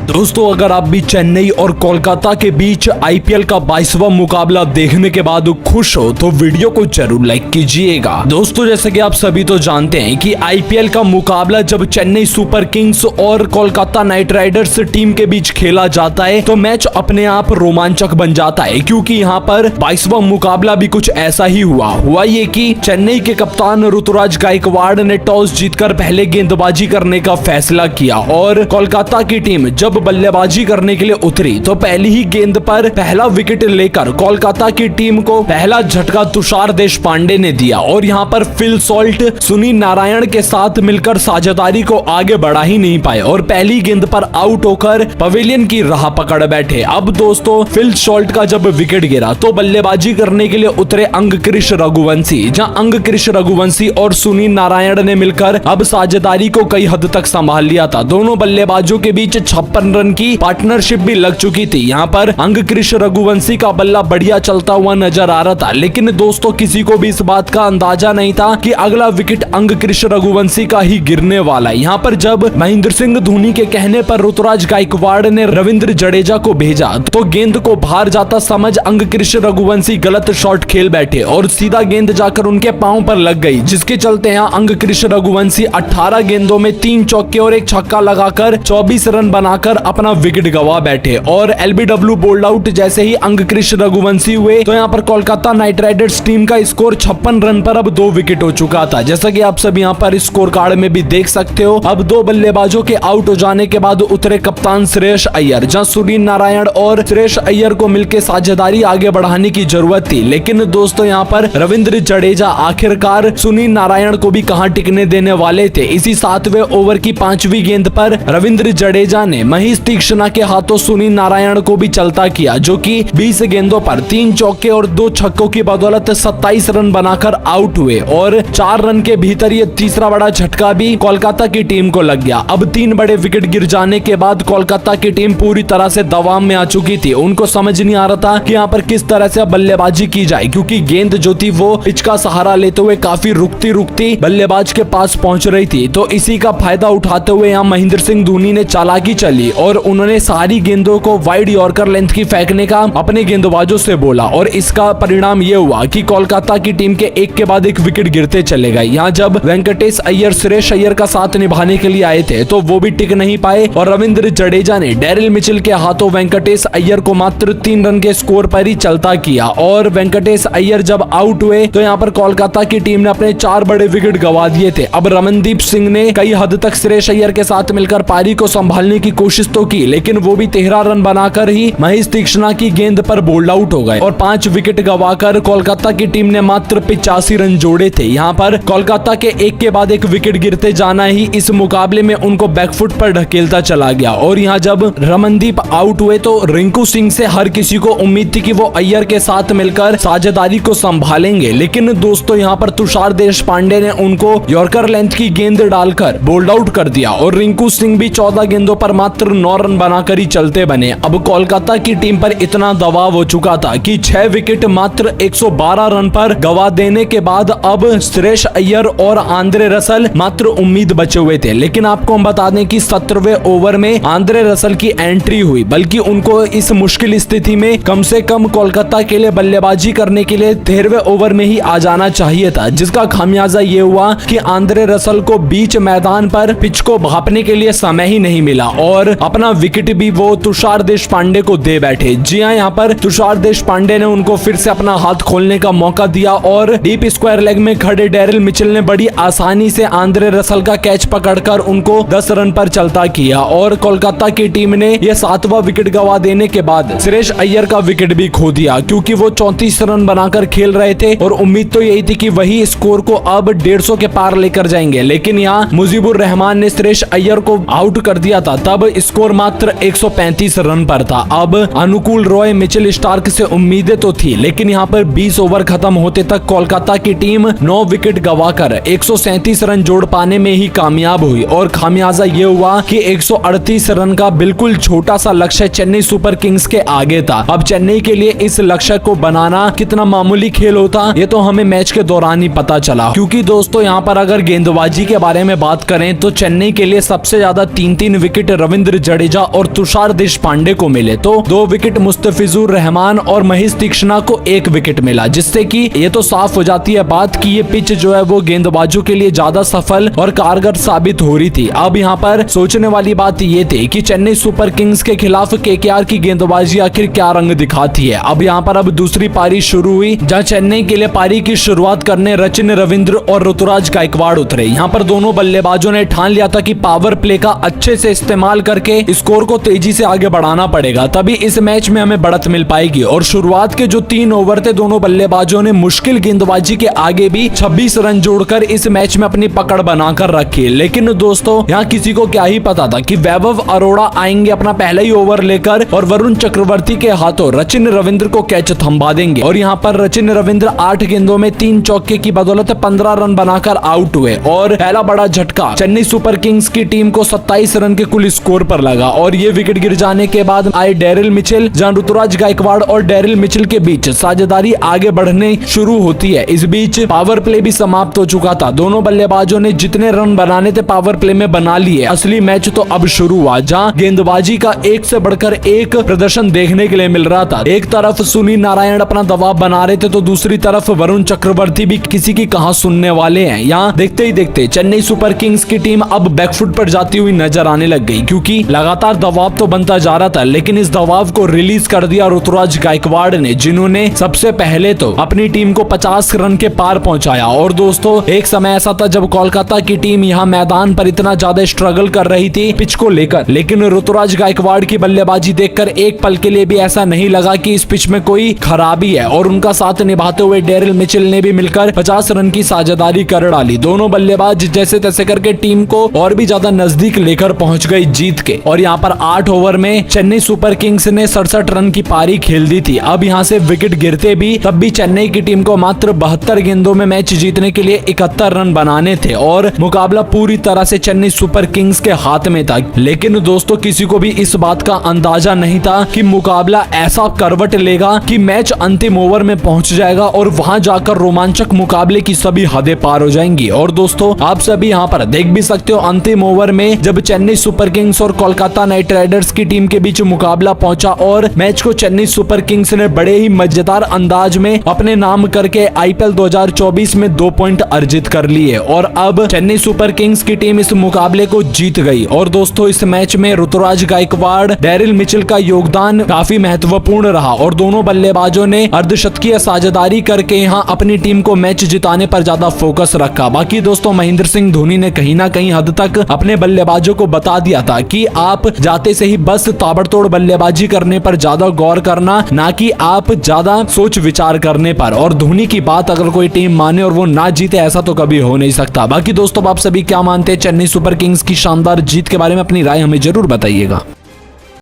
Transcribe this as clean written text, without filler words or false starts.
दोस्तों अगर आप भी चेन्नई और कोलकाता के बीच आईपीएल का 22वां मुकाबला देखने के बाद खुश हो तो वीडियो को जरूर लाइक कीजिएगा। दोस्तों जैसे कि आप सभी तो जानते हैं कि आईपीएल का मुकाबला जब चेन्नई सुपर किंग्स और कोलकाता नाइट राइडर्स टीम के बीच खेला जाता है तो मैच अपने आप रोमांचक बन जाता है, क्योंकि यहाँ पर 22वां मुकाबला भी कुछ ऐसा ही हुआ ये कि चेन्नई के कप्तान ऋतुराज गायकवाड़ ने टॉस जीतकर पहले गेंदबाजी करने का फैसला किया और कोलकाता की टीम जब बल्लेबाजी करने के लिए उतरी तो पहली ही गेंद पर पहला विकेट लेकर कोलकाता की टीम को पहला झटका तुषार देशपांडे ने दिया और यहाँ पर फिल सॉल्ट सुनील नारायण के साथ मिलकर साझेदारी को आगे बढ़ा ही नहीं पाए और पहली गेंद पर आउट होकर पवेलियन की राह पकड़ बैठे। अब दोस्तों फिल सॉल्ट का जब विकेट गिरा तो बल्लेबाजी करने के लिए उतरे अंगक्रिश रघुवंशी, जहां अंगक्रिश रघुवंशी और सुनील नारायण ने मिलकर अब साझेदारी को कई हद तक संभाल लिया था। दोनों बल्लेबाजों के बीच 56 रन की पार्टनरशिप भी लग चुकी थी। यहाँ पर अंगक्रिश रघुवंशी का बल्ला बढ़िया चलता हुआ नजर आ रहा था, लेकिन दोस्तों किसी को भी इस बात का अंदाजा नहीं था कि अगला विकेट अंगक्रिश रघुवंशी का ही गिरने वाला है। यहाँ पर जब महेंद्र सिंह धोनी के कहने पर ऋतुराज गायकवाड़ ने रविंद्र जडेजा को भेजा तो गेंद को बाहर जाता समझ अंगक्रिश रघुवंशी गलत शॉट खेल बैठे और सीधा गेंद जाकर उनके पांव पर लग गई, जिसके चलते यहाँ अंगक्रिश रघुवंशी 18 गेंदों में 3 चौके और 1 छक्का लगाकर 24 रन बनाकर अपना विकेट गवा बैठे और एलबीडब्ल्यू बोल्ड आउट जैसे ही अंगक्रिश रघुवंशी हुए तो यहाँ पर कोलकाता नाइट राइडर्स टीम का स्कोर 56 रन पर अब 2 विकेट हो चुका था। जैसा कि आप सब यहाँ पर स्कोर कार्ड में भी देख सकते हो, अब 2 बल्लेबाजों के आउट हो जाने के बाद उतरे कप्तान श्रेयस अय्यर, जहाँ सुनील नारायण और श्रेयस अय्यर को मिलकर साझेदारी आगे बढ़ाने की जरूरत थी, लेकिन दोस्तों यहाँ पर रविंद्र जडेजा आखिरकार सुनील नारायण को भी कहां टिकने देने वाले थे। इसी 7वें ओवर की 5वीं गेंद पर रविंद्र जडेजा ने महेश तीक्ष्णा के हाथों सुनील नारायण को भी चलता किया, जो कि 20 गेंदों पर 3 चौके और 2 छक्कों की बदौलत 27 रन बनाकर आउट हुए और 4 रन के भीतर ये तीसरा बड़ा झटका भी कोलकाता की टीम को लग गया। अब 3 बड़े विकेट गिर जाने के बाद कोलकाता की टीम पूरी तरह से दबाव में आ चुकी थी। उनको समझ नहीं आ रहा था कि यहाँ पर किस तरह से बल्लेबाजी की जाए, क्योंकि गेंद जो थी वो पिच का सहारा लेते हुए काफी रुकती बल्लेबाज के पास पहुंच रही थी। तो इसी का फायदा उठाते हुए यहाँ महेंद्र सिंह धोनी ने चालाकी चली और उन्होंने सारी गेंदों को वाइड यॉर्कर लेंथ की फेंकने का अपने गेंदबाजों से बोला और इसका परिणाम ये हुआ कि कोलकाता की टीम के एक के बाद एक विकेट गिरते चले गए। यहाँ जब वेंकटेश अय्यर श्रेयस अय्यर का साथ निभाने के लिए आए थे तो वो भी टिक नहीं पाए और रविंद्र जडेजा ने डेरिल मिचेल के हाथों वेंकटेश अय्यर को मात्र 3 रन के स्कोर पर ही चलता किया और वेंकटेश अय्यर जब आउट हुए तो यहाँ पर कोलकाता की टीम ने अपने 4 बड़े विकेट गवा दिए थे। अब रमनदीप सिंह ने कई हद तक श्रेयस अय्यर के साथ मिलकर पारी को संभालने की कोशिश तो की, लेकिन वो भी 13 रन बनाकर ही महेश तीक्ष्णा की गेंद पर बोल्ड आउट हो गए और 5 विकेट गवाकर कोलकाता की टीम ने मात्र 85 रन जोड़े थे। यहाँ पर कोलकाता के एक के बाद एक विकेट गिरते जाना ही इस मुकाबले में उनको बैकफुट पर ढकेलता चला गया और यहाँ जब रमनदीप आउट हुए तो रिंकू सिंह से हर किसी को उम्मीद थी कि वो अय्यर के साथ मिलकर साझेदारी को संभालेंगे, लेकिन दोस्तों यहाँ पर तुषार देशपांडे ने उनको यॉर्कर लेंथ की गेंद डालकर बोल्ड आउट कर दिया और रिंकू सिंह भी 14 गेंदों पर मात्र 9 रन बनाकर ही चलते बने। अब कोलकाता की टीम पर इतना दबाव हो चुका था कि 6 विकेट मात्र 112 रन पर गवा देने के बाद अब श्रेयस अय्यर और आंद्रे रसल मात्र उम्मीद बचे हुए थे। लेकिन आपको हम बता दें कि 17वें ओवर में आंद्रे रसल की एंट्री हुई, बल्कि उनको इस मुश्किल स्थिति में कम से कम कोलकाता के लिए बल्लेबाजी करने के लिए 13वें ओवर में ही आ जाना चाहिए था, जिसका खामियाजा ये हुआ कि आंद्रे रसल को बीच मैदान पर पिच को भापने के लिए समय ही नहीं मिला और अपना विकेट भी वो तुषार देशपांडे को दे बैठे। जी हाँ, यहाँ पर तुषार देशपांडे ने उनको फिर से अपना हाथ खोलने का मौका दिया और डीप स्क्वायर लेग में खड़े डेरिल मिचेल ने बड़ी आसानी से आंद्रे रसल का कैच पकड़कर उनको 10 रन पर चलता किया और कोलकाता की टीम ने यह 7वां विकेट गवा देने के बाद श्रेयस अय्यर का विकेट भी खो दिया, क्योंकि वो 34 रन बनाकर खेल रहे थे और उम्मीद तो यही थी कि वही स्कोर को अब 150 के पार लेकर जाएंगे, लेकिन यहाँ मुजीबुर रहमान ने श्रेयस अय्यर को आउट कर दिया था। तब स्कोर मात्र 135 रन पर था। अब अनुकूल रॉय मिचेल स्टार्क से उम्मीदें तो थी, लेकिन यहाँ पर 20 ओवर खत्म होते तक कोलकाता की टीम 9 विकेट गवाकर 137 रन जोड़ पाने में ही कामयाब हुई और खामियाजा ये हुआ कि 138 रन का बिल्कुल छोटा सा लक्ष्य चेन्नई सुपर किंग्स के आगे था। अब चेन्नई के लिए इस लक्ष्य को बनाना कितना मामूली खेल होता ये तो हमें मैच के दौरान ही पता चला, क्योंकि दोस्तों यहाँ पर अगर गेंदबाजी के बारे में बात करें तो चेन्नई के लिए सबसे ज्यादा 3-3 विकेट रविंद्र जडेजा और तुषार देशपांडे को मिले तो 2 विकेट मुस्तफिजुर रहमान और महेश तीक्ष्णा को 1 विकेट मिला, जिससे कि ये तो साफ हो जाती है बात कि ये पिच जो है वो गेंदबाजों के लिए ज्यादा सफल और कारगर साबित हो रही थी। अब यहाँ पर सोचने वाली बात ये थी कि चेन्नई सुपर किंग्स के खिलाफ केकेआर की गेंदबाजी आखिर क्या रंग दिखाती है। अब यहाँ पर अब दूसरी पारी शुरू हुई, जहाँ चेन्नई के लिए पारी की शुरुआत करने रचिन रविंद्र और ऋतुराज गायकवाड़ उतरे। यहाँ पर दोनों बल्लेबाजों ने ठान लिया था कि पावर प्ले का अच्छे से इस्तेमाल करके स्कोर को तेजी से आगे बढ़ाना पड़ेगा, तभी इस मैच में हमें बढ़त मिल पाएगी। और शुरुआत के जो 3 ओवर थे दोनों बल्लेबाजों ने मुश्किल गेंदबाजी के आगे भी 26 रन जोड़कर इस मैच में अपनी पकड़ बनाकर रखी। लेकिन दोस्तों यहाँ किसी को क्या ही पता था कि वैभव अरोड़ा आएंगे अपना पहला ही ओवर लेकर और वरुण चक्रवर्ती के हाथों रचिन रविंद्र को कैच थंभा देंगे। और यहाँ पर रचिन रविंद्र 8 गेंदों में 3 चौके की बदौलत 15 रन बनाकर आउट हुए और पहला बड़ा झटका चेन्नई सुपर किंग्स की टीम को 27 रन के कुल स्कोर पर लगा। और ये विकेट गिर जाने के बाद आए डेरिल मिचेल, जहां ऋतुराज गायकवाड़ और डेरिल मिचेल के बीच साझेदारी आगे बढ़ने शुरू होती है। इस बीच पावर प्ले भी समाप्त हो चुका था। दोनों बल्लेबाजों ने जितने रन बनाने थे पावर प्ले में बना लिए। असली मैच तो अब शुरू हुआ, जहां गेंदबाजी का एक से बढ़कर एक प्रदर्शन देखने के लिए मिल रहा था। एक तरफ सुनील नारायण अपना दबाव बना रहे थे तो दूसरी तरफ वरुण चक्रवर्ती भी किसी की कहां सुनने वाले हैं। यहाँ देखते ही देखते चेन्नई सुपर किंग्स की टीम अब बैकफुट पर जाती हुई नजर आने लग गई, क्योंकि लगातार दबाव तो बनता जा रहा था, लेकिन इस दबाव को रिलीज कर दिया ऋतुराज गायकवाड़ ने, जिन्होंने सबसे पहले तो अपनी टीम को 50 रन के पार पहुंचाया। और दोस्तों एक समय ऐसा था जब कोलकाता की टीम यहाँ मैदान पर इतना ज्यादा स्ट्रगल कर रही थी पिच को लेकर, लेकिन ऋतुराज गायकवाड़ की बल्लेबाजी देखकर एक पल के लिए भी ऐसा नहीं लगा कि इस पिच में कोई खराबी है। और उनका साथ निभाते हुए डेरिल मिचेल ने भी मिलकर 50 रन की साझेदारी कर डाली। दोनों बल्लेबाज जैसे तैसे करके टीम को और भी ज्यादा नजदीक लेकर पहुंच गई जीत के। और यहाँ पर 8 ओवर में चेन्नई सुपर किंग्स ने 67 रन की पारी खेल दी थी। अब यहाँ से विकेट गिरते भी तब भी चेन्नई की टीम को मात्र 72 गेंदों में मैच जीतने के लिए 71 रन बनाने थे और मुकाबला पूरी तरह से चेन्नई सुपर किंग्स के हाथ में था। लेकिन दोस्तों किसी को भी इस बात का अंदाजा नहीं था कि मुकाबला ऐसा करवट लेगा कि मैच अंतिम ओवर में पहुंच जाएगा और वहां जाकर रोमांचक मुकाबले की सभी हदें पार हो जाएंगी। और दोस्तों आप सभी यहाँ पर देख भी सकते हो अंतिम ओवर में जब चेन्नई सुपर किंग्स और कोलकाता नाइट राइडर्स की टीम के बीच मुकाबला पहुंचा और मैच को चेन्नई सुपर किंग्स ने बड़े ही मजेदार अंदाज में अपने नाम करके आईपीएल 2024 में 2 पॉइंट अर्जित कर लिए और अब चेन्नई सुपर किंग्स की टीम इस मुकाबले को जीत गई। और दोस्तों इस मैच में ऋतुराज गायकवाड़, डेरिल मिचेल का योगदान काफी महत्वपूर्ण रहा और दोनों बल्लेबाजों ने अर्धशतकीय साझेदारी करके यहाँ अपनी टीम को मैच जिताने पर ज्यादा फोकस रखा। बाकी दोस्तों महेंद्र सिंह धोनी ने कहीं ना कहीं हद तक अपने बल्लेबाजों को बता दिया था कि आप जाते से ही बस ताबड़तोड़ बल्लेबाजी करने पर ज्यादा गौर करना, ना कि आप ज्यादा सोच विचार करने पर। और धोनी की बात अगर कोई टीम माने और वो ना जीते ऐसा तो कभी हो नहीं सकता। बाकी दोस्तों आप सभी क्या मानते हैं चेन्नई सुपर किंग्स की शानदार जीत के बारे में? अपनी राय हमें जरूर बताइएगा।